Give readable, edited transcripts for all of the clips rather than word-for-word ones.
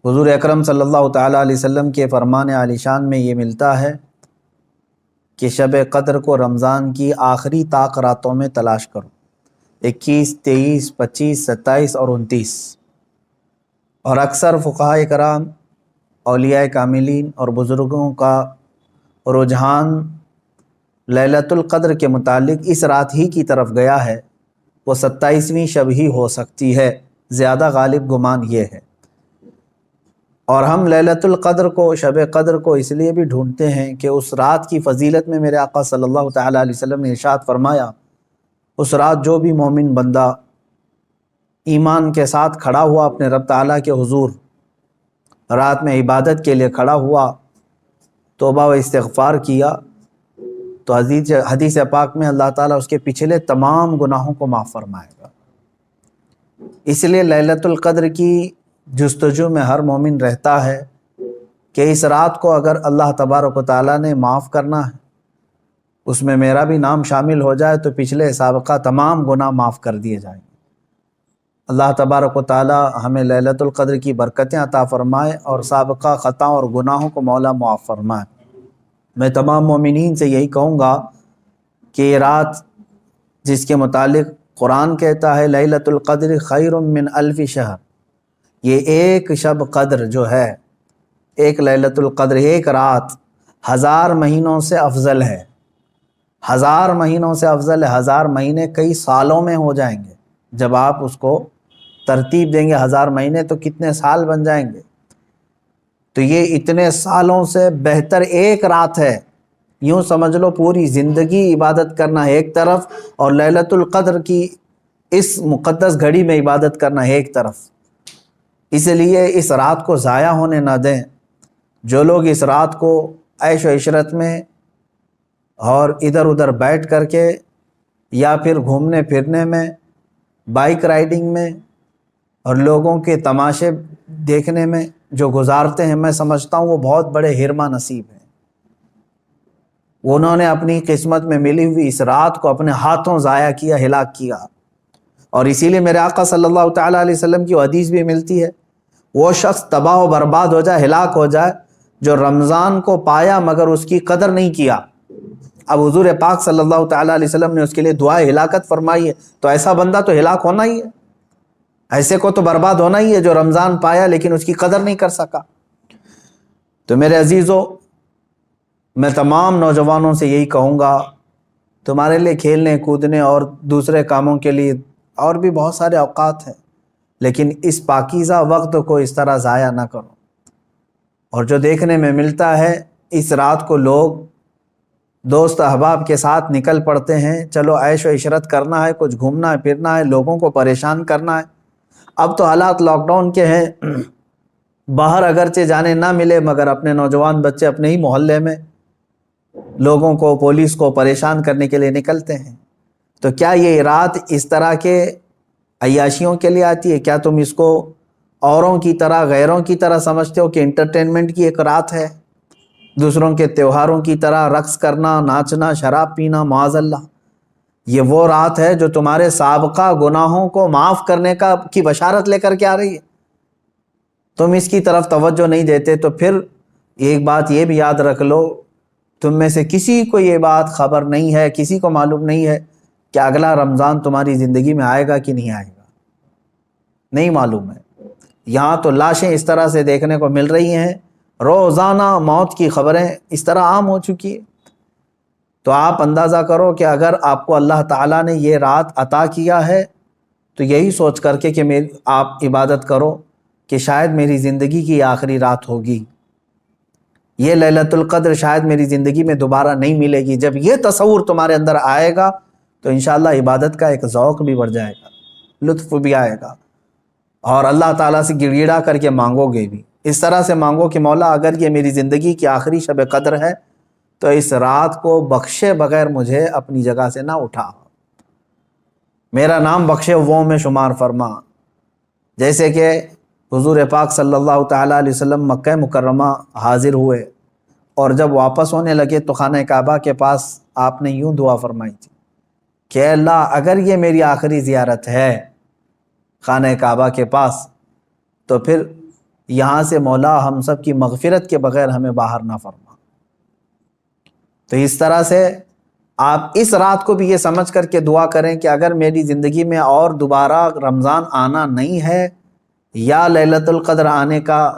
حضور اکرم صلی اللہ تعالیٰ علیہ وسلم کے فرمان عالی شان میں یہ ملتا ہے کہ شب قدر کو رمضان کی آخری طاق راتوں میں تلاش کرو، 21، 23، 25، 27 اور 29۔ اور اکثر فقہائے کرام، اولیاء کاملین اور بزرگوں کا رجحان لیلۃ القدر کے متعلق اس رات ہی کی طرف گیا ہے، وہ 27ویں شب ہی ہو سکتی ہے، زیادہ غالب گمان یہ ہے۔ اور ہم لیلۃ القدر کو، شب قدر کو اس لیے بھی ڈھونڈتے ہیں کہ اس رات کی فضیلت میں میرے آقا صلی اللہ تعالیٰ علیہ وسلم نے ارشاد فرمایا، اس رات جو بھی مومن بندہ ایمان کے ساتھ کھڑا ہوا اپنے رب تعالیٰ کے حضور، رات میں عبادت کے لیے کھڑا ہوا، توبہ و استغفار کیا، تو حدیث پاک میں اللہ تعالیٰ اس کے پچھلے تمام گناہوں کو معاف فرمائے گا۔ اس لیے لیلۃ القدر کی جستجو میں ہر مومن رہتا ہے کہ اس رات کو اگر اللہ تبارک و تعالیٰ نے معاف کرنا ہے، اس میں میرا بھی نام شامل ہو جائے تو پچھلے سابقہ تمام گناہ معاف کر دیے جائیں گے۔ اللہ تبارک و تعالیٰ ہمیں لیلۃ القدر کی برکتیں عطا فرمائے اور سابقہ خطا اور گناہوں کو مولا معاف فرمائے۔ میں تمام مومنین سے یہی کہوں گا کہ یہ رات جس کے متعلق قرآن کہتا ہے لیلۃ القدر خیر من الف شہر، یہ ایک شب قدر جو ہے، ایک لیلۃ القدر، ایک رات 1000 مہینوں سے افضل ہے، 1000 مہینوں سے افضل ہے۔ 1000 مہینے کئی سالوں میں ہو جائیں گے، جب آپ اس کو ترتیب دیں گے 1000 مہینے تو کتنے سال بن جائیں گے۔ تو یہ اتنے سالوں سے بہتر ایک رات ہے، یوں سمجھ لو پوری زندگی عبادت کرنا ہے ایک طرف، اور لیلۃ القدر کی اس مقدس گھڑی میں عبادت کرنا ہے ایک طرف۔ اس لیے اس رات کو ضائع ہونے نہ دیں۔ جو لوگ اس رات کو عیش و عشرت میں اور ادھر ادھر بیٹھ کر کے یا پھر گھومنے پھرنے میں، بائک رائڈنگ میں اور لوگوں کے تماشے دیکھنے میں جو گزارتے ہیں، میں سمجھتا ہوں وہ بہت بڑے حرمہ نصیب ہیں۔ انہوں نے اپنی قسمت میں ملی ہوئی اس رات کو اپنے ہاتھوں ضائع کیا، ہلاک کیا۔ اور اسی لیے میرے آقا صلی اللہ تعالیٰ علیہ وسلم کی حدیث بھی ملتی ہے، وہ شخص تباہ و برباد ہو جائے، ہلاک ہو جائے جو رمضان کو پایا مگر اس کی قدر نہیں کیا۔ اب حضور پاک صلی اللہ تعالیٰ علیہ وسلم نے اس کے لیے دعائے ہلاکت فرمائی ہے، تو ایسا بندہ تو ہلاک ہونا ہی ہے، ایسے کو تو برباد ہونا ہی ہے جو رمضان پایا لیکن اس کی قدر نہیں کر سکا۔ تو میرے عزیزو، میں تمام نوجوانوں سے یہی کہوں گا، تمہارے لیے کھیلنے کودنے اور دوسرے کاموں کے لیے اور بھی بہت سارے اوقات ہیں، لیکن اس پاکیزہ وقت کو اس طرح ضائع نہ کرو۔ اور جو دیکھنے میں ملتا ہے، اس رات کو لوگ دوست احباب کے ساتھ نکل پڑتے ہیں، چلو عیش و عشرت کرنا ہے، کچھ گھومنا ہے پھرنا ہے، لوگوں کو پریشان کرنا ہے۔ اب تو حالات لاک ڈاؤن کے ہیں، باہر اگرچہ جانے نہ ملے مگر اپنے نوجوان بچے اپنے ہی محلے میں لوگوں کو، پولیس کو پریشان کرنے کے لیے نکلتے ہیں۔ تو کیا یہ رات اس طرح کے عیاشیوں کے لیے آتی ہے؟ کیا تم اس کو اوروں کی طرح، غیروں کی طرح سمجھتے ہو کہ انٹرٹینمنٹ کی ایک رات ہے، دوسروں کے تہواروں کی طرح رقص کرنا، ناچنا، شراب پینا، معاذ اللہ؟ یہ وہ رات ہے جو تمہارے سابقہ گناہوں کو معاف کرنے کی بشارت لے کر کے آ رہی ہے۔ تم اس کی طرف توجہ نہیں دیتے، تو پھر ایک بات یہ بھی یاد رکھ لو، تم میں سے کسی کو یہ بات خبر نہیں ہے، کسی کو معلوم نہیں ہے کہ اگلا رمضان تمہاری زندگی میں آئے گا کہ نہیں آئے گا، نہیں معلوم ہے۔ یہاں تو لاشیں اس طرح سے دیکھنے کو مل رہی ہیں، روزانہ موت کی خبریں اس طرح عام ہو چکی ہے۔ تو آپ اندازہ کرو کہ اگر آپ کو اللہ تعالیٰ نے یہ رات عطا کیا ہے تو یہی سوچ کر کے کہ آپ عبادت کرو کہ شاید میری زندگی کی آخری رات ہوگی، یہ لیلۃ القدر شاید میری زندگی میں دوبارہ نہیں ملے گی۔ جب یہ تصور تمہارے اندر آئے گا تو انشاءاللہ عبادت کا ایک ذوق بھی بڑھ جائے گا، لطف بھی آئے گا، اور اللہ تعالیٰ سے گڑ گڑا کر کے مانگو گے بھی، اس طرح سے مانگو کہ مولا اگر یہ میری زندگی کی آخری شب قدر ہے تو اس رات کو بخشے بغیر مجھے اپنی جگہ سے نہ اٹھا، میرا نام بخشے وہ میں شمار فرما۔ جیسے کہ حضور پاک صلی اللہ تعالیٰ علیہ وسلم مکہ مکرمہ حاضر ہوئے اور جب واپس ہونے لگے تو خانہ کعبہ کے پاس آپ نے یوں دعا فرمائی تھی کہ اے اللہ اگر یہ میری آخری زیارت ہے خانہ کعبہ کے پاس تو پھر یہاں سے مولا ہم سب کی مغفرت کے بغیر ہمیں باہر نہ فرما۔ تو اس طرح سے آپ اس رات کو بھی یہ سمجھ کر کے دعا کریں کہ اگر میری زندگی میں اور دوبارہ رمضان آنا نہیں ہے یا لیلۃ القدر آنے کا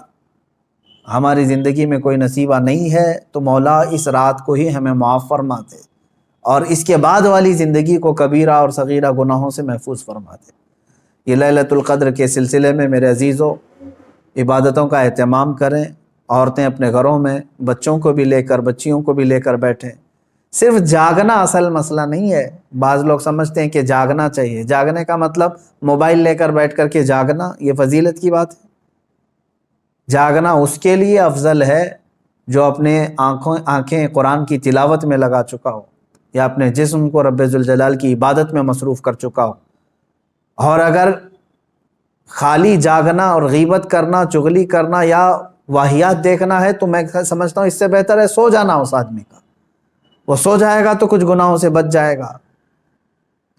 ہماری زندگی میں کوئی نصیبہ نہیں ہے تو مولا اس رات کو ہی ہمیں معاف فرما دے اور اس کے بعد والی زندگی کو کبیرہ اور صغیرہ گناہوں سے محفوظ فرما دے۔ یہ لیلۃ القدر کے سلسلے میں میرے عزیزو عبادتوں کا اہتمام کریں۔ عورتیں اپنے گھروں میں بچوں کو بھی لے کر بچیوں کو بھی لے کر بیٹھیں۔ صرف جاگنا اصل مسئلہ نہیں ہے۔ بعض لوگ سمجھتے ہیں کہ جاگنا چاہیے، جاگنے کا مطلب موبائل لے کر بیٹھ کر کے جاگنا، یہ فضیلت کی بات ہے۔ جاگنا اس کے لیے افضل ہے جو اپنے آنکھیں قرآن کی تلاوت میں لگا چکا ہو یا اپنے جسم کو رب ذوالجلال کی عبادت میں مصروف کر چکا ہو۔ اور اگر خالی جاگنا اور غیبت کرنا، چغلی کرنا یا واہیات دیکھنا ہے تو میں سمجھتا ہوں اس سے بہتر ہے سو جانا اس آدمی کا۔ وہ سو جائے گا تو کچھ گناہوں سے بچ جائے گا۔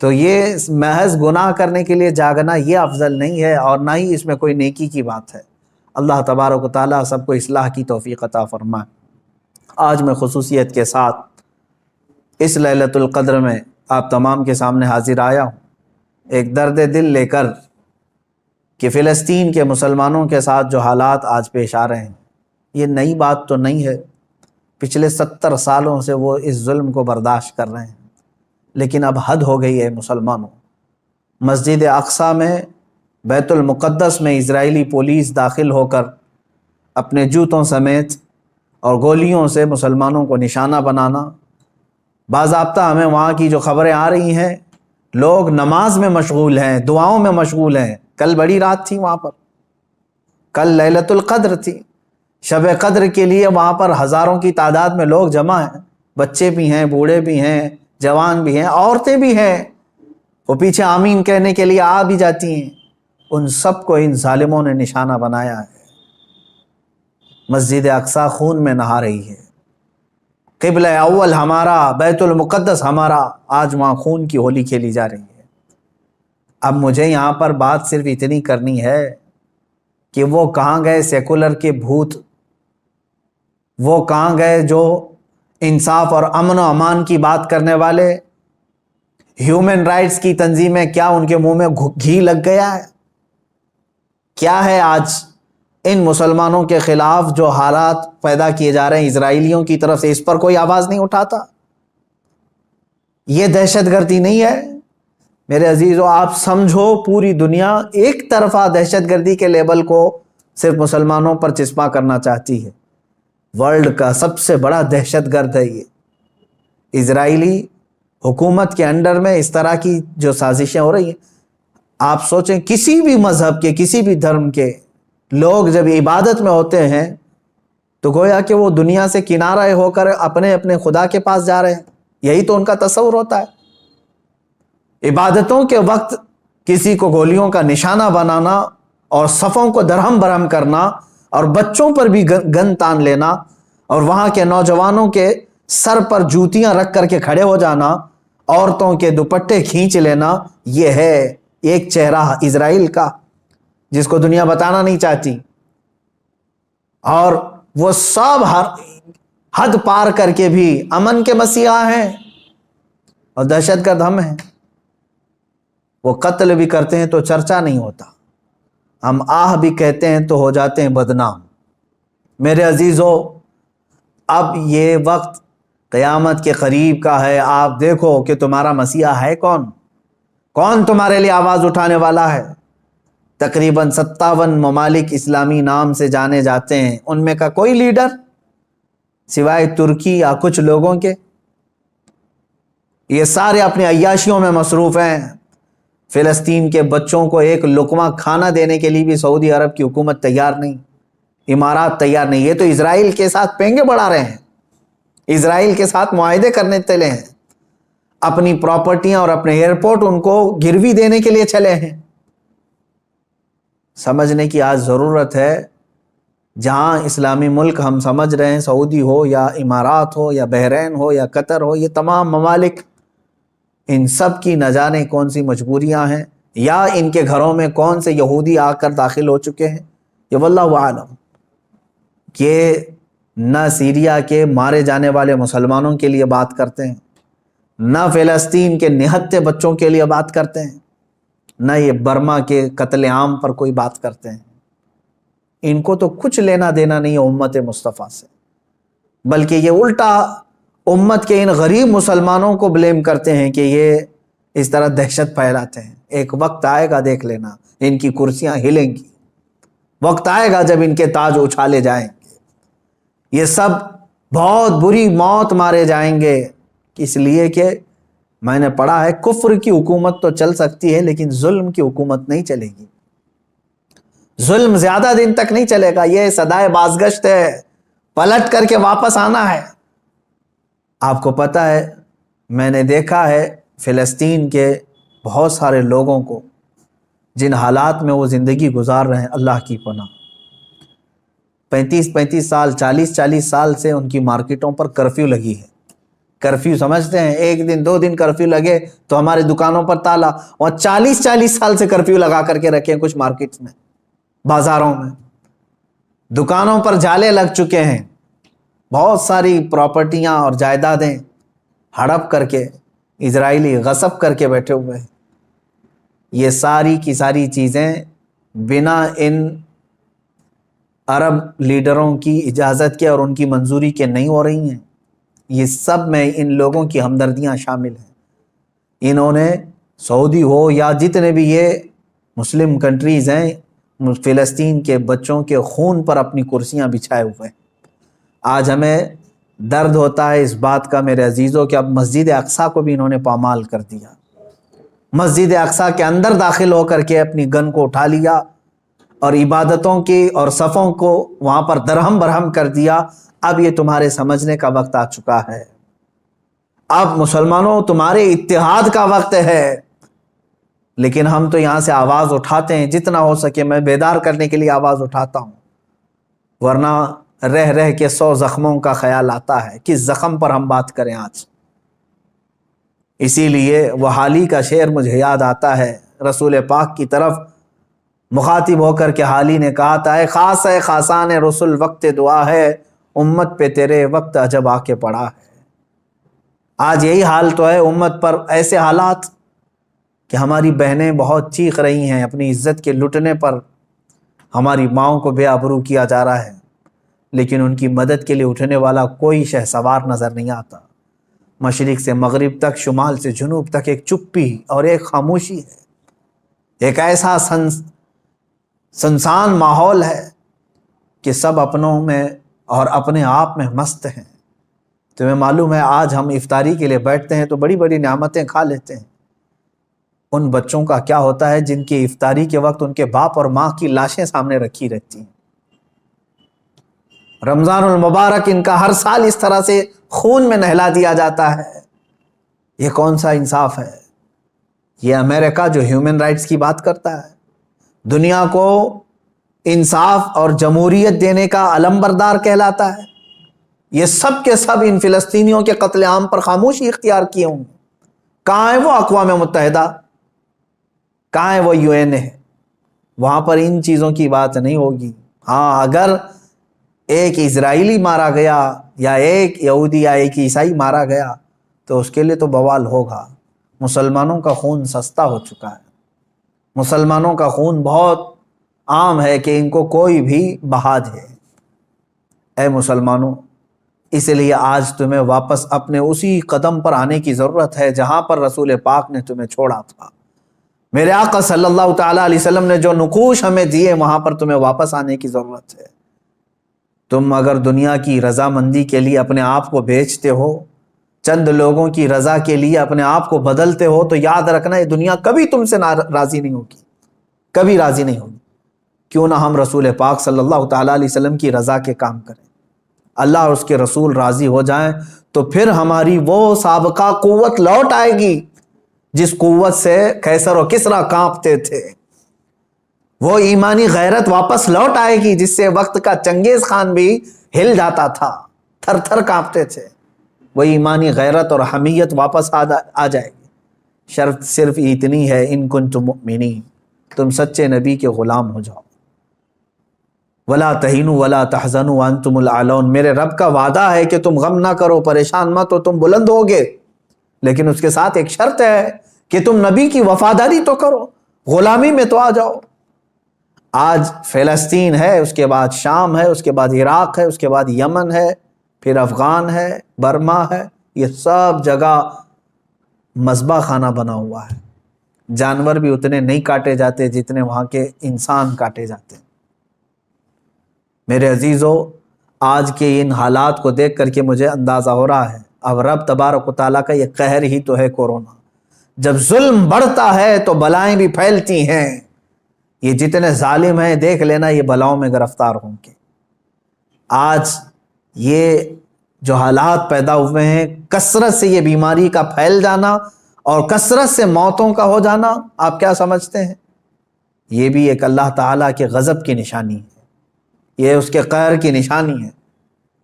تو یہ محض گناہ کرنے کے لیے جاگنا یہ افضل نہیں ہے اور نہ ہی اس میں کوئی نیکی کی بات ہے۔ اللہ تبارک و تعالیٰ سب کو اصلاح کی توفیق عطا فرمائے۔ آج میں خصوصیت کے ساتھ اس لیلۃ القدر میں آپ تمام کے سامنے حاضر آیا ہوں ایک درد دل لے کر کہ فلسطین کے مسلمانوں کے ساتھ جو حالات آج پیش آ رہے ہیں یہ نئی بات تو نہیں ہے۔ پچھلے 70 سالوں سے وہ اس ظلم کو برداشت کر رہے ہیں، لیکن اب حد ہو گئی ہے مسلمانوں۔ مسجد اقصیٰ میں، بیت المقدس میں اسرائیلی پولیس داخل ہو کر اپنے جوتوں سمیت اور گولیوں سے مسلمانوں کو نشانہ بنانا۔ باضابطہ ہمیں وہاں کی جو خبریں آ رہی ہیں، لوگ نماز میں مشغول ہیں، دعاؤں میں مشغول ہیں۔ کل بڑی رات تھی وہاں پر، کل لیلۃ القدر تھی، شب قدر کے لیے وہاں پر ہزاروں کی تعداد میں لوگ جمع ہیں، بچے بھی ہیں، بوڑھے بھی ہیں، جوان بھی ہیں، عورتیں بھی ہیں، وہ پیچھے آمین کہنے کے لیے آ بھی جاتی ہیں۔ ان سب کو ان ظالموں نے نشانہ بنایا ہے۔ مسجد اقصیٰ خون میں نہا رہی ہے، قبلہ اول ہمارا، بیت المقدس ہمارا، آج وہاں خون کی ہولی کھیلی جا رہی ہے۔ اب مجھے یہاں پر بات صرف اتنی کرنی ہے کہ وہ کہاں گئے سیکولر کے بھوت، وہ کہاں گئے جو انصاف اور امن و امان کی بات کرنے والے، ہیومن رائٹس کی تنظیمیں، کیا ان کے منہ میں گھی لگ گیا ہے؟ کیا ہے آج ان مسلمانوں کے خلاف جو حالات پیدا کیے جا رہے ہیں اسرائیلیوں کی طرف سے، اس پر کوئی آواز نہیں اٹھاتا؟ یہ دہشت گردی نہیں ہے میرے عزیزو؟ آپ سمجھو پوری دنیا ایک طرفہ دہشت گردی کے لیبل کو صرف مسلمانوں پر چسپاں کرنا چاہتی ہے۔ ورلڈ کا سب سے بڑا دہشت گرد ہے یہ اسرائیلی حکومت کے انڈر میں اس طرح کی جو سازشیں ہو رہی ہیں۔ آپ سوچیں کسی بھی مذہب کے، کسی بھی دھرم کے لوگ جب عبادت میں ہوتے ہیں تو گویا کہ وہ دنیا سے کنارہ ہو کر اپنے اپنے خدا کے پاس جا رہے ہیں، یہی تو ان کا تصور ہوتا ہے۔ عبادتوں کے وقت کسی کو گولیوں کا نشانہ بنانا اور صفوں کو درہم برہم کرنا اور بچوں پر بھی گن تان لینا اور وہاں کے نوجوانوں کے سر پر جوتیاں رکھ کر کے کھڑے ہو جانا، عورتوں کے دوپٹے کھینچ لینا، یہ ہے ایک چہرہ اسرائیل کا جس کو دنیا بتانا نہیں چاہتی۔ اور وہ سب حد پار کر کے بھی امن کے مسیحا ہیں اور دہشت گرد ہم ہیں۔ وہ قتل بھی کرتے ہیں تو چرچا نہیں ہوتا، ہم آہ بھی کہتے ہیں تو ہو جاتے ہیں بدنام۔ میرے عزیزو، اب یہ وقت قیامت کے قریب کا ہے۔ آپ دیکھو کہ تمہارا مسیحا ہے کون، کون تمہارے لیے آواز اٹھانے والا ہے۔ تقریباً 57 ممالک اسلامی نام سے جانے جاتے ہیں، ان میں کا کوئی لیڈر سوائے ترکی یا کچھ لوگوں کے؟ یہ سارے اپنے عیاشیوں میں مصروف ہیں۔ فلسطین کے بچوں کو ایک لقمہ کھانا دینے کے لیے بھی سعودی عرب کی حکومت تیار نہیں، امارات تیار نہیں۔ یہ تو اسرائیل کے ساتھ پینگے بڑھا رہے ہیں، اسرائیل کے ساتھ معاہدے کرنے چلے ہیں، اپنی پراپرٹیاں اور اپنے ایئرپورٹ ان کو گروی دینے کے لیے چلے ہیں۔ سمجھنے کی آج ضرورت ہے، جہاں اسلامی ملک ہم سمجھ رہے ہیں، سعودی ہو یا امارات ہو یا بحرین ہو یا قطر ہو، یہ تمام ممالک، ان سب کی نہ جانے کون سی مجبوریاں ہیں، یا ان کے گھروں میں کون سے یہودی آ کر داخل ہو چکے ہیں، یہ واللہ عالم کہ نہ سیریا کے مارے جانے والے مسلمانوں کے لیے بات کرتے ہیں، نہ فلسطین کے نہتے بچوں کے لیے بات کرتے ہیں، نہ یہ برما کے قتل عام پر کوئی بات کرتے ہیں۔ ان کو تو کچھ لینا دینا نہیں ہے امت مصطفیٰ سے، بلکہ یہ الٹا امت کے ان غریب مسلمانوں کو بلیم کرتے ہیں کہ یہ اس طرح دہشت پھیلاتے ہیں۔ ایک وقت آئے گا، دیکھ لینا، ان کی کرسیاں ہلیں گی، وقت آئے گا جب ان کے تاج اچھالے جائیں گے، یہ سب بہت بری موت مارے جائیں گے، اس لیے کہ میں نے پڑھا ہے کفر کی حکومت تو چل سکتی ہے لیکن ظلم کی حکومت نہیں چلے گی، ظلم زیادہ دن تک نہیں چلے گا، یہ صدائے بازگشت ہے، پلٹ کر کے واپس آنا ہے۔ آپ کو پتہ ہے، میں نے دیکھا ہے فلسطین کے بہت سارے لوگوں کو جن حالات میں وہ زندگی گزار رہے ہیں، اللہ کی پناہ، 35 سال 40 سال سے ان کی مارکیٹوں پر کرفیو لگی ہے۔ کرفیو سمجھتے ہیں، ایک دن 2 دن کرفیو لگے تو ہماری دکانوں پر تالا، اور 40 سال سے کرفیو لگا کر کے رکھے ہیں کچھ مارکیٹس میں، بازاروں میں، دکانوں پر جالے لگ چکے ہیں، بہت ساری پراپرٹیاں اور جائیدادیں ہڑپ کر کے اسرائیلی غصب کر کے بیٹھے ہوئے ہیں۔ یہ ساری کی ساری چیزیں بنا ان عرب لیڈروں کی اجازت کے اور ان کی منظوری کے نہیں ہو رہی ہیں، یہ سب میں ان لوگوں کی ہمدردیاں شامل ہیں۔ انہوں نے سعودی ہو یا جتنے بھی یہ مسلم کنٹریز ہیں، فلسطین کے بچوں کے خون پر اپنی کرسیاں بچھائے ہوئے ہیں۔ آج ہمیں درد ہوتا ہے اس بات کا میرے عزیزوں کہ اب مسجد اقصیٰ کو بھی انہوں نے پامال کر دیا، مسجد اقصیٰ کے اندر داخل ہو کر کے اپنی گن کو اٹھا لیا اور عبادتوں کی اور صفوں کو وہاں پر درہم برہم کر دیا۔ اب یہ تمہارے سمجھنے کا وقت آ چکا ہے، اب مسلمانوں تمہارے اتحاد کا وقت ہے، لیکن ہم تو یہاں سے آواز اٹھاتے ہیں، جتنا ہو سکے میں بیدار کرنے کے لیے آواز اٹھاتا ہوں، ورنہ رہ رہ کے 100 زخموں کا خیال آتا ہے، کس زخم پر ہم بات کریں آج۔ اسی لیے وہ حالی کا شعر مجھے یاد آتا ہے، رسول پاک کی طرف مخاطب ہو کر کے حالی نے کہا تھا، اے خاص ہے خاصان رسول وقت دعا ہے، امت پہ تیرے وقت عجب آ کے پڑا ہے۔ آج یہی حال تو ہے امت پر، ایسے حالات کہ ہماری بہنیں بہت چیخ رہی ہیں اپنی عزت کے لٹنے پر، ہماری ماؤں کو بے آبرو کیا جا رہا ہے، لیکن ان کی مدد کے لیے اٹھنے والا کوئی شہسوار نظر نہیں آتا۔ مشرق سے مغرب تک، شمال سے جنوب تک ایک چپی اور ایک خاموشی ہے، ایک ایسا سنسان ماحول ہے کہ سب اپنوں میں اور اپنے آپ میں مست ہیں۔ تمہیں معلوم ہے آج ہم افطاری کے لیے بیٹھتے ہیں تو بڑی بڑی نعمتیں کھا لیتے ہیں، ان بچوں کا کیا ہوتا ہے جن کی افطاری کے وقت ان کے باپ اور ماں کی لاشیں سامنے رکھی رہتی ہیں؟ رمضان المبارک ان کا ہر سال اس طرح سے خون میں نہلا دیا جاتا ہے، یہ کون سا انصاف ہے؟ یہ امریکہ جو ہیومن رائٹس کی بات کرتا ہے، دنیا کو انصاف اور جمہوریت دینے کا علم بردار کہلاتا ہے، یہ سب کے سب ان فلسطینیوں کے قتل عام پر خاموشی اختیار کیے ہوں۔ کہاں ہے وہ اقوام متحدہ؟ کہاں ہے وہ UN ہے؟ وہاں پر ان چیزوں کی بات نہیں ہوگی۔ ہاں، اگر ایک اسرائیلی مارا گیا یا ایک یہودی یا ایک عیسائی مارا گیا تو اس کے لیے تو بوال ہوگا۔ مسلمانوں کا خون سستا ہو چکا ہے، مسلمانوں کا خون بہت عام ہے کہ ان کو کوئی بھی بہا دے۔ اے مسلمانوں، اس لیے آج تمہیں واپس اپنے اسی قدم پر آنے کی ضرورت ہے جہاں پر رسول پاک نے تمہیں چھوڑا تھا۔ میرے آقا صلی اللہ تعالیٰ علیہ وسلم نے جو نقوش ہمیں دیے وہاں پر تمہیں واپس آنے کی ضرورت ہے۔ تم اگر دنیا کی رضامندی کے لیے اپنے آپ کو بیچتے ہو، چند لوگوں کی رضا کے لیے اپنے آپ کو بدلتے ہو، تو یاد رکھنا یہ دنیا کبھی تم سے راضی نہیں ہوگی، کبھی راضی نہیں ہوگی۔ کیوں نہ ہم رسول پاک صلی اللہ تعالیٰ علیہ وسلم کی رضا کے کام کریں، اللہ اور اس کے رسول راضی ہو جائیں تو پھر ہماری وہ سابقہ قوت لوٹ آئے گی جس قوت سے قیصر و کسریٰ کانپتے تھے، وہ ایمانی غیرت واپس لوٹ آئے گی جس سے وقت کا چنگیز خان بھی ہل جاتا تھا، تھر تھر کانپتے تھے، وہ ایمانی غیرت اور حمیت واپس آ جائے گی۔ شرط صرف اتنی ہے، ان کنتم مؤمنین، تم سچے نبی کے غلام ہو جاؤ۔ ولا تہینوا ولا تحزنوا وانتم الاعلون، میرے رب کا وعدہ ہے کہ تم غم نہ کرو، پریشان مت ہو، تم بلند ہوگے، لیکن اس کے ساتھ ایک شرط ہے کہ تم نبی کی وفاداری تو کرو، غلامی میں تو آ جاؤ۔ آج فلسطین ہے، اس کے بعد شام ہے، اس کے بعد عراق ہے، اس کے بعد یمن ہے، پھر افغان ہے، برما ہے، یہ سب جگہ مذبح خانہ بنا ہوا ہے۔ جانور بھی اتنے نہیں کاٹے جاتے جتنے وہاں کے انسان کاٹے جاتے ہیں۔ میرے عزیزو، آج کے ان حالات کو دیکھ کر کے مجھے اندازہ ہو رہا ہے اب رب تبارک و تعالیٰ کا یہ قہر ہی تو ہے کورونا۔ جب ظلم بڑھتا ہے تو بلائیں بھی پھیلتی ہیں۔ یہ جتنے ظالم ہیں دیکھ لینا یہ بلاؤں میں گرفتار ہوں گے۔ آج یہ جو حالات پیدا ہوئے ہیں، کثرت سے یہ بیماری کا پھیل جانا اور کثرت سے موتوں کا ہو جانا، آپ کیا سمجھتے ہیں؟ یہ بھی ایک اللہ تعالیٰ کے غضب کی نشانی ہے، یہ اس کے قہر کی نشانی ہے۔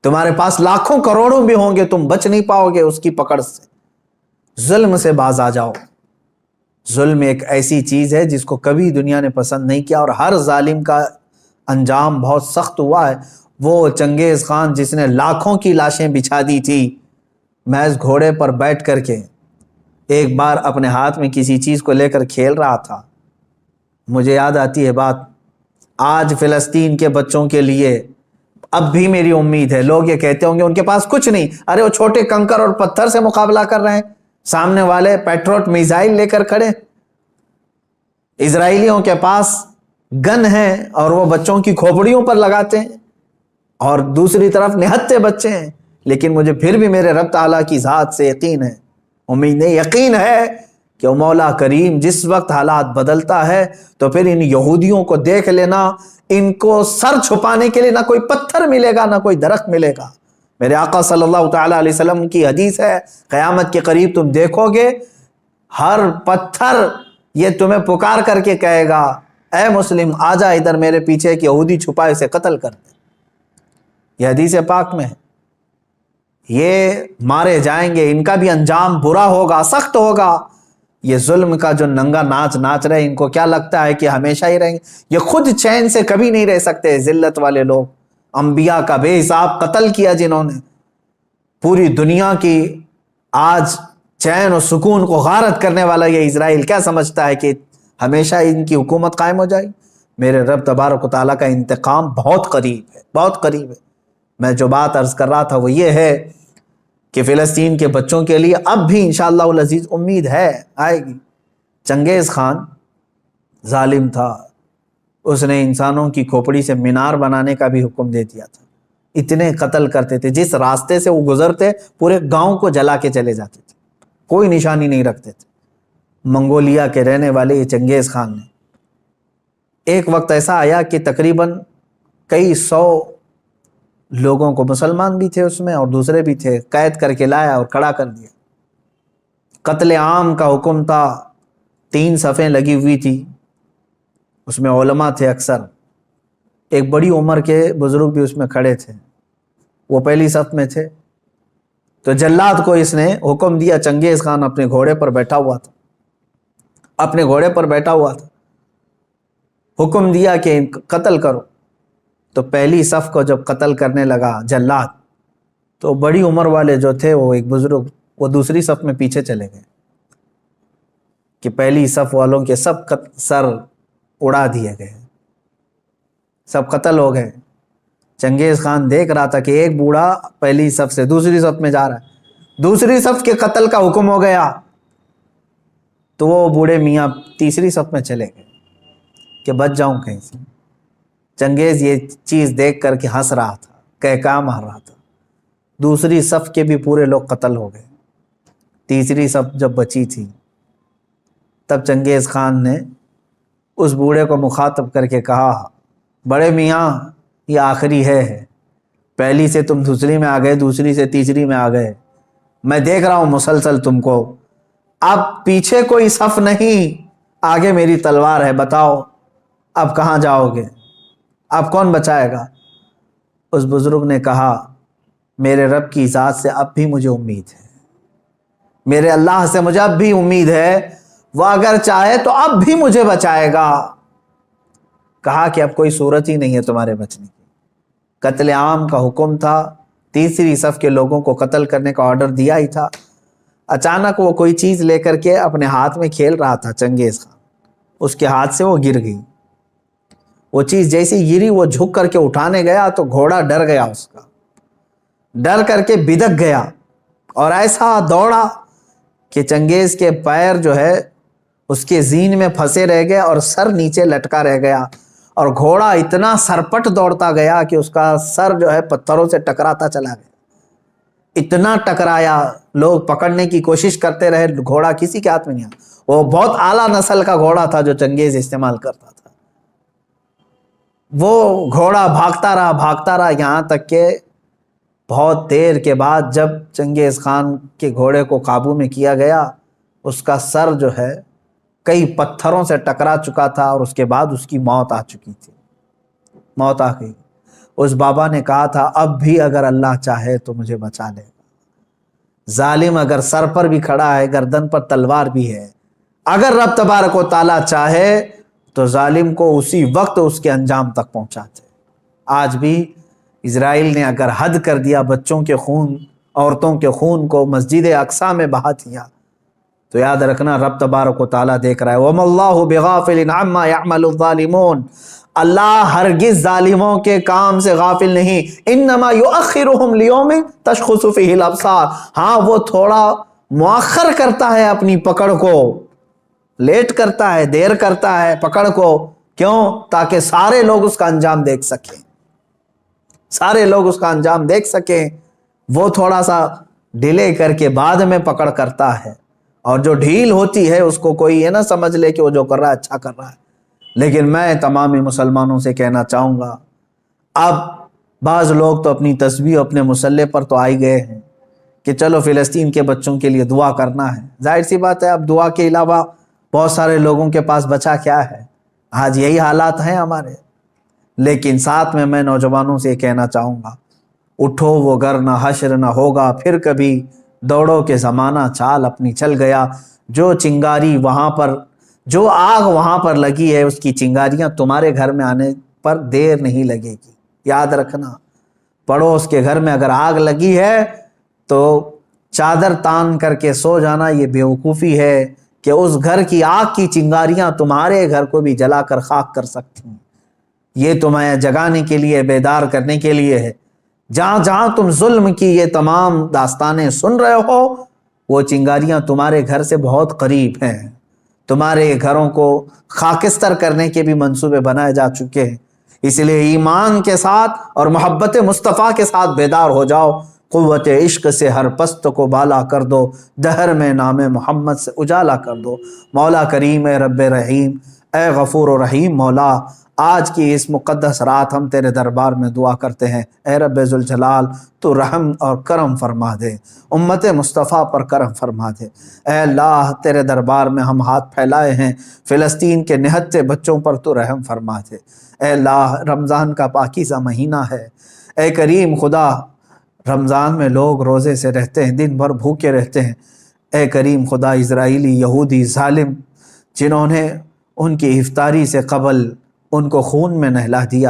تمہارے پاس لاکھوں کروڑوں بھی ہوں گے، تم بچ نہیں پاؤ گے اس کی پکڑ سے۔ ظلم سے باز آ جاؤ۔ ظلم ایک ایسی چیز ہے جس کو کبھی دنیا نے پسند نہیں کیا، اور ہر ظالم کا انجام بہت سخت ہوا ہے۔ وہ چنگیز خان جس نے لاکھوں کی لاشیں بچھا دی تھی محض گھوڑے پر بیٹھ کر کے، ایک بار اپنے ہاتھ میں کسی چیز کو لے کر کھیل رہا تھا۔ مجھے یاد آتی ہے بات، آج فلسطین کے بچوں کے لیے اب بھی میری امید ہے۔ لوگ یہ کہتے ہوں گے ان کے پاس کچھ نہیں، ارے وہ چھوٹے کنکر اور پتھر سے مقابلہ کر رہے ہیں، سامنے والے پیٹروٹ میزائل لے کر کھڑے۔ اسرائیلیوں کے پاس گن ہیں اور وہ بچوں کی کھوپڑیوں پر لگاتے ہیں، اور دوسری طرف نہتے بچے ہیں۔ لیکن مجھے پھر بھی میرے رب تعالیٰ کی ذات سے یقین ہے، امید نہیں، یقین ہے کہ وہ مولا کریم جس وقت حالات بدلتا ہے تو پھر ان یہودیوں کو دیکھ لینا، ان کو سر چھپانے کے لیے نہ کوئی پتھر ملے گا نہ کوئی درخت ملے گا۔ میرے آقا صلی اللہ تعالیٰ علیہ وسلم کی حدیث ہے، قیامت کے قریب تم دیکھو گے ہر پتھر یہ تمہیں پکار کر کے کہے گا، اے مسلم آ جا ادھر، میرے پیچھے ایک یہودی چھپا ہے، اسے قتل کر دے۔ یہ حدیث پاک میں ہے۔ یہ مارے جائیں گے، ان کا بھی انجام برا ہوگا، سخت ہوگا۔ یہ ظلم کا جو ننگا ناچ ناچ رہے، ان کو کیا لگتا ہے کہ ہمیشہ ہی رہیں گے؟ یہ خود چین سے کبھی نہیں رہ سکتے۔ ذلت والے لوگ، انبیاء کا بے حساب قتل کیا جنہوں نے، پوری دنیا کی آج چین و سکون کو غارت کرنے والا یہ اسرائیل کیا سمجھتا ہے کہ ہمیشہ ان کی حکومت قائم ہو جائے؟ میرے رب تبارک و تعالیٰ کا انتقام بہت قریب ہے، بہت قریب ہے۔ میں جو بات عرض کر رہا تھا وہ یہ ہے کہ فلسطین کے بچوں کے لیے اب بھی انشاءاللہ العزیز امید ہے، آئے گی۔ چنگیز خان ظالم تھا، اس نے انسانوں کی کھوپڑی سے مینار بنانے کا بھی حکم دے دیا تھا۔ اتنے قتل کرتے تھے، جس راستے سے وہ گزرتے پورے گاؤں کو جلا کے چلے جاتے تھے، کوئی نشانی نہیں رکھتے تھے۔ منگولیا کے رہنے والے یہ چنگیز خان نے، ایک وقت ایسا آیا کہ تقریباً کئی سو لوگوں کو، مسلمان بھی تھے اس میں اور دوسرے بھی تھے، قید کر کے لایا اور کھڑا کر دیا۔ قتل عام کا حکم تھا، 3 صفیں لگی ہوئی تھی، اس میں علماء تھے اکثر، ایک بڑی عمر کے بزرگ بھی اس میں کھڑے تھے، وہ پہلی صف میں تھے۔ تو جلاد کو اس نے حکم دیا، چنگیز خان اپنے گھوڑے پر بیٹھا ہوا تھا، حکم دیا کہ قتل کرو۔ تو پہلی صف کو جب قتل کرنے لگا جلاد، تو بڑی عمر والے جو تھے، وہ ایک بزرگ، وہ دوسری صف میں پیچھے چلے گئے کہ پہلی صف والوں کے سب سر اڑا دیے گئے، سب قتل ہو گئے۔ چنگیز خان دیکھ رہا تھا کہ ایک بوڑھا پہلی صف سے دوسری صف میں جا رہا ہے، دوسری صف کے قتل کا حکم ہو گیا، تو وہ بوڑھے میاں تیسری صف میں چلے گئے کہ بچ جاؤں کہیں سے۔ چنگیز یہ چیز دیکھ کر کے ہنس رہا تھا، کہکا مار رہا تھا۔ دوسری صف کے بھی پورے لوگ قتل ہو گئے، تیسری صف جب بچی تھی، تب چنگیز خان نے اس بوڑھے کو مخاطب کر کے کہا، بڑے میاں یہ آخری ہے، پہلی سے تم دوسری میں آ گئے، دوسری سے تیسری میں آ گئے، میں دیکھ رہا ہوں مسلسل تم کو، اب پیچھے کوئی صف نہیں، آگے میری تلوار ہے، بتاؤ اب کہاں جاؤ گے، اب کون بچائے گا؟ اس بزرگ نے کہا، میرے رب کی ذات سے اب بھی مجھے امید ہے، میرے اللہ سے مجھے اب بھی امید ہے، وہ اگر چاہے تو اب بھی مجھے بچائے گا۔ کہا کہ اب کوئی صورت ہی نہیں ہے تمہارے بچنے کی، قتل عام کا حکم تھا، تیسری صف کے لوگوں کو قتل کرنے کا آرڈر دیا ہی تھا۔ اچانک وہ کوئی چیز لے کر کے اپنے ہاتھ میں کھیل رہا تھا چنگیز خان، اس کے ہاتھ سے وہ گر گئی۔ وہ چیز جیسی گری وہ جھک کر کے اٹھانے گیا تو گھوڑا ڈر گیا، اس کا ڈر کر کے بدک گیا اور ایسا دوڑا کہ چنگیز کے پیر جو ہے اس کے زین میں پھنسے رہ گئے اور سر نیچے لٹکا رہ گیا، اور گھوڑا اتنا سرپٹ دوڑتا گیا کہ اس کا سر جو ہے پتھروں سے ٹکراتا چلا گیا۔ اتنا ٹکرایا، لوگ پکڑنے کی کوشش کرتے رہے، گھوڑا کسی کے ہاتھ میں نہیں آیا۔ وہ بہت اعلیٰ نسل کا گھوڑا تھا جو چنگیز استعمال کرتا تھا۔ وہ گھوڑا بھاگتا رہا یہاں تک کہ بہت دیر کے بعد جب چنگیز خان کے گھوڑے کو قابو میں کیا گیا، اس کا سر جو ہے کئی پتھروں سے ٹکرا چکا تھا اور اس کے بعد اس کی موت آ چکی تھی، موت آ گئی۔ اس بابا نے کہا تھا اب بھی اگر اللہ چاہے تو مجھے بچا لے گا۔ ظالم اگر سر پر بھی کھڑا ہے، گردن پر تلوار بھی ہے، اگر رب تبارک و تعالیٰ چاہے تو ظالم کو اسی وقت اس کے انجام تک پہنچاتے۔ آج بھی اسرائیل نے اگر حد کر دیا، بچوں کے خون، عورتوں کے خون کو مسجد اقصی میں بہا دیا، تو یاد رکھنا رب تبارک و تعالیٰ دیکھ رہا ہے۔ وَمَا اللَّهُ بِغَافِلٍ عَمَّا يَعْمَلُ الظَّالِمُونَ، اللہ ہرگز ظالموں کے کام سے غافل نہیں۔ انما یؤخرہم لیوم تشخص فیہ الابصار، ہاں وہ تھوڑا مؤخر کرتا ہے اپنی پکڑ کو، لیٹ کرتا ہے، دیر کرتا ہے پکڑ کو، کیوں؟ تاکہ سارے لوگ اس کا انجام دیکھ سکیں، سارے لوگ اس کا انجام دیکھ سکیں۔ وہ تھوڑا سا ڈیلے کر کے بعد میں پکڑ کرتا ہے، اور جو ڈھیل ہوتی ہے اس کو کوئی یہ نہ سمجھ لے کہ وہ جو کر رہا ہے اچھا کر رہا ہے۔ لیکن میں تمامی مسلمانوں سے کہنا چاہوں گا، اب بعض لوگ تو اپنی تسبیح اپنے مسلح پر تو آئی گئے ہیں کہ چلو فلسطین کے بچوں کے لیے دعا کرنا ہے۔ ظاہر سی بات ہے، اب دعا کے علاوہ بہت سارے لوگوں کے پاس بچا کیا ہے؟ آج یہی حالات ہیں ہمارے۔ لیکن ساتھ میں نوجوانوں سے کہنا چاہوں گا، اٹھو وہ گر نہ حشر نہ ہوگا پھر کبھی، دوڑو کے زمانہ چال اپنی چل گیا۔ جو چنگاری وہاں پر، جو آگ وہاں پر لگی ہے، اس کی چنگاریاں تمہارے گھر میں آنے پر دیر نہیں لگے گی۔ یاد رکھنا، پڑوس کے گھر میں اگر آگ لگی ہے تو چادر تان کر کے سو جانا یہ بیوقوفی ہے کہ اس گھر کی آگ کی چنگاریاں تمہارے گھر کو بھی جلا کر خاک کر سکتی ہیں۔ یہ تمہیں جگانے کے لیے، بیدار کرنے کے لیے ہے۔ جہاں جہاں تم ظلم کی یہ تمام داستانیں سن رہے ہو، وہ چنگاریاں تمہارے گھر سے بہت قریب ہیں۔ تمہارے گھروں کو خاکستر کرنے کے بھی منصوبے بنائے جا چکے ہیں۔ اس لیے ایمان کے ساتھ اور محبت مصطفیٰ کے ساتھ بیدار ہو جاؤ۔ قوت عشق سے ہر پست کو بالا کر دو، دہر میں نام محمد سے اجالا کر دو۔ مولا کریم اے رب رحیم، اے غفور و رحیم مولا، آج کی اس مقدس رات ہم تیرے دربار میں دعا کرتے ہیں، اے رب ذوالجلال تو رحم اور کرم فرما دے، امت مصطفیٰ پر کرم فرما دے۔ اے اللہ تیرے دربار میں ہم ہاتھ پھیلائے ہیں، فلسطین کے نہتے بچوں پر تو رحم فرما دے۔ اے اللہ رمضان کا پاکیزہ مہینہ ہے، اے کریم خدا، رمضان میں لوگ روزے سے رہتے ہیں، دن بھر بھوکے رہتے ہیں۔ اے کریم خدا، اسرائیلی یہودی ظالم جنہوں نے ان کی افطاری سے قبل ان کو خون میں نہلا دیا،